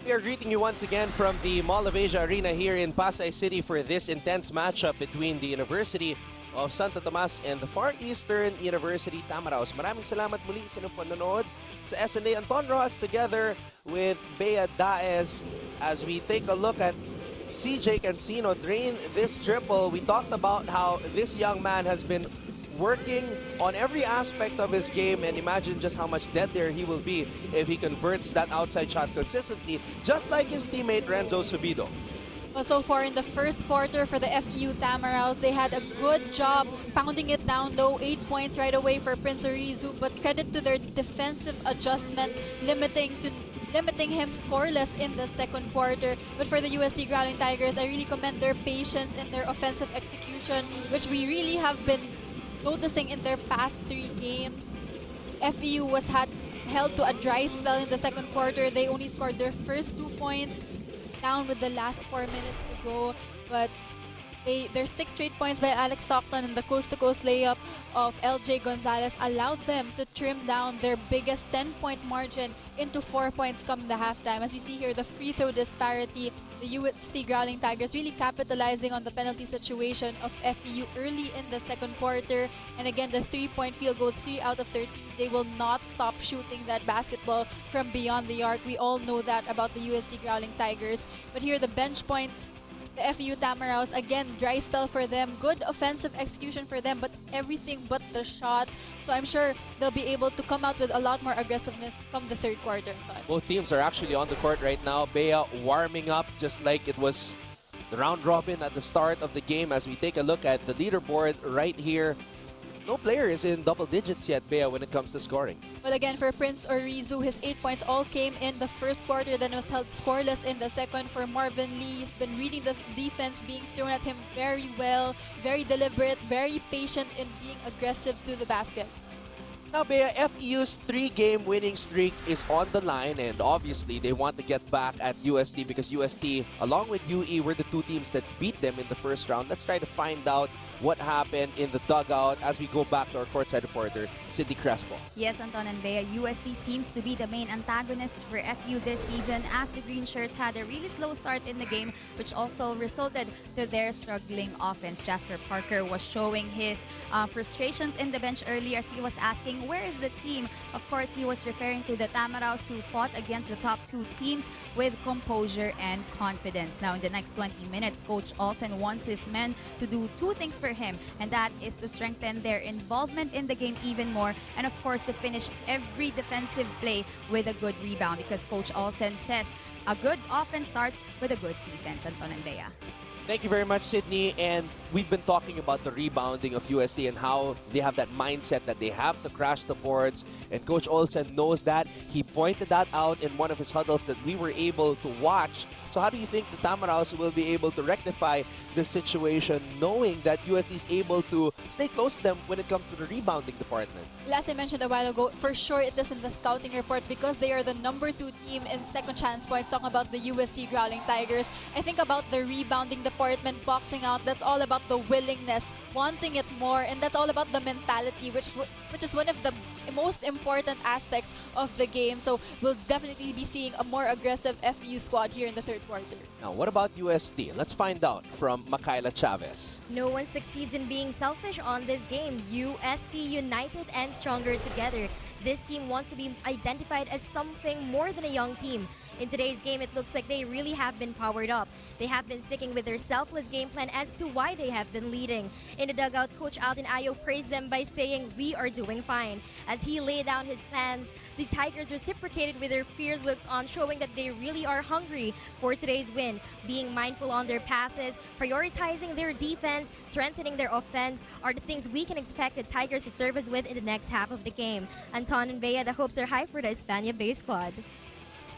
We are greeting you once again from the Mall of Asia Arena here in Pasay City for this intense matchup between the University of Santo Tomas and the Far Eastern University Tamaraos. Maraming salamat muli sa inyong panonood sa SNA Anton Rojas together with Bea Daez as we take a look at CJ Cancino drain this triple. We talked about how this young man has been working on every aspect of his game, and imagine just how much deadlier he will be if he converts that outside shot consistently, just like his teammate Renzo Subido. Well, so far in the first quarter for the FEU Tamaraos, they had a good job pounding it down low, 8 points right away for Prince Orizu, but credit to their defensive adjustment, limiting him scoreless in the second quarter. But for the UST Growling Tigers, I really commend their patience in their offensive execution, which we really have been noticing in their past 3 games. FEU was held to a dry spell in the second quarter. They only scored their first 2 points, down with the last 4 minutes to go. But their 6 straight points by Alex Stockton and the coast-to-coast layup of LJ Gonzalez allowed them to trim down their biggest 10-point margin into 4 points come the halftime. As you see here, the free throw disparity, the UST Growling Tigers really capitalizing on the penalty situation of FEU early in the second quarter. And again, the 3-point field goals, 3 out of 13. They will not stop shooting that basketball from beyond the arc. We all know that about the UST Growling Tigers. But here, the bench points, the FEU Tamaraos, again, dry spell for them. Good offensive execution for them, but everything but the shot. So I'm sure they'll be able to come out with a lot more aggressiveness from the third quarter. Both teams are actually on the court right now. Bea warming up just like it was the round robin at the start of the game. As we take a look at the leaderboard right here, no player is in double digits yet, Bea, when it comes to scoring. Well, again, for Prince Orizu, his 8 points all came in the first quarter, then was held scoreless in the second. For Marvin Lee, he's been reading the defense being thrown at him very well, very deliberate, very patient in being aggressive to the basket. Now, Bea, FEU's 3-game winning streak is on the line, and obviously they want to get back at UST because UST, along with UE, were the 2 teams that beat them in the first round. Let's try to find out what happened in the dugout as we go back to our courtside reporter, Cindy Crespo. Yes, Anton and Bea, UST seems to be the main antagonists for FEU this season as the Green Shirts had a really slow start in the game, which also resulted to their struggling offense. Jasper Parker was showing his frustrations in the bench earlier as he was asking, where is the team? Of course, he was referring to the Tamaraos who fought against the top 2 teams with composure and confidence. Now, in the next 20 minutes, Coach Olsen wants his men to do 2 things for him, and that is to strengthen their involvement in the game even more, and of course, to finish every defensive play with a good rebound, because Coach Olsen says a good offense starts with a good defense. Anton and Bea. Thank you very much, Sydney. And we've been talking about the rebounding of UST and how they have that mindset that they have to crash the boards. And Coach Olsen knows that. He pointed that out in one of his huddles that we were able to watch. So how do you think the Tamaraos will be able to rectify the situation, knowing that UST is able to stay close to them when it comes to the rebounding department? As I mentioned a while ago, for sure it is in the scouting report because they are the number 2 team in second chance points. Talking about the UST Growling Tigers, I think about the rebounding department, boxing out. That's all about the willingness, wanting it more, and that's all about the mentality, which is one of the most important aspects of the game. So we'll definitely be seeing a more aggressive FEU squad here in the third quarter. Now, what about UST? Let's find out from Michaela Chavez. No one succeeds in being selfish on this game. UST united and stronger together. This team wants to be identified as something more than a young team. In today's game, it looks like they really have been powered up. They have been sticking with their selfless game plan as to why they have been leading. In the dugout, Coach Alden Ayo praised them by saying, "We are doing fine." As he laid down his plans, the Tigers reciprocated with their fierce looks on, showing that they really are hungry for today's win. Being mindful on their passes, prioritizing their defense, strengthening their offense are the things we can expect the Tigers to serve us with in the next half of the game. Anton and Bea, the hopes are high for the Espana-based squad.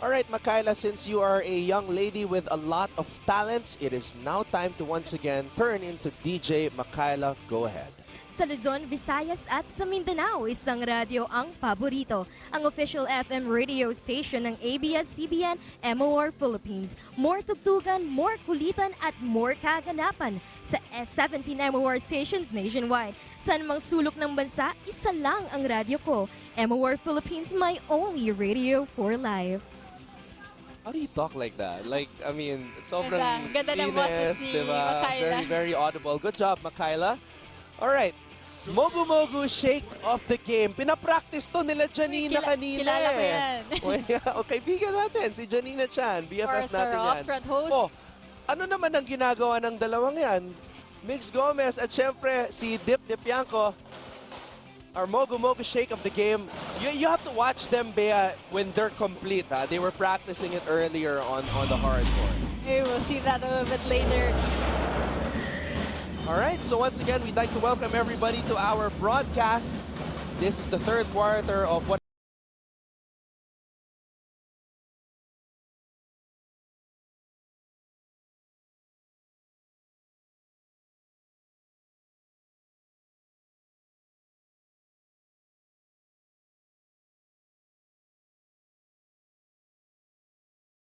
All right, Michaela, since you are a young lady with a lot of talents, it is now time to once again turn into DJ Michaela. Go ahead. Sa Luzon, Visayas at sa Mindanao, isang radyo ang paborito. Ang official FM radio station ng ABS-CBN MOR Philippines. More tugtugan, more kulitan at more kaganapan sa 17 MOR stations nationwide. Sa anumang sulok ng bansa, isa lang ang radyo ko. MOR Philippines, my only radio for life. How do you talk like that? Like, I mean, sobrang Ganda ng boses linis, ni diba? Makayla. Very, very audible. Good job, Makayla. Alright. Mogu Mogu shake of the game. Pinapractice to nila Janina kanina. Kilala ko yan. Okay, kaibigan natin, si Janina Chan. Of BFF course, natin our yan. upfront host. Oh, ano naman ang ginagawa ng dalawang yan? Mix Gomez at syempre si Dip Dipianco. Our Mogu Mogu shake of the game. You have to watch them, Bea, when they're complete. They were practicing it earlier on the hardcore. Hey, we'll see that a little bit later. All right, so once again, we'd like to welcome everybody to our broadcast. This is the third quarter of what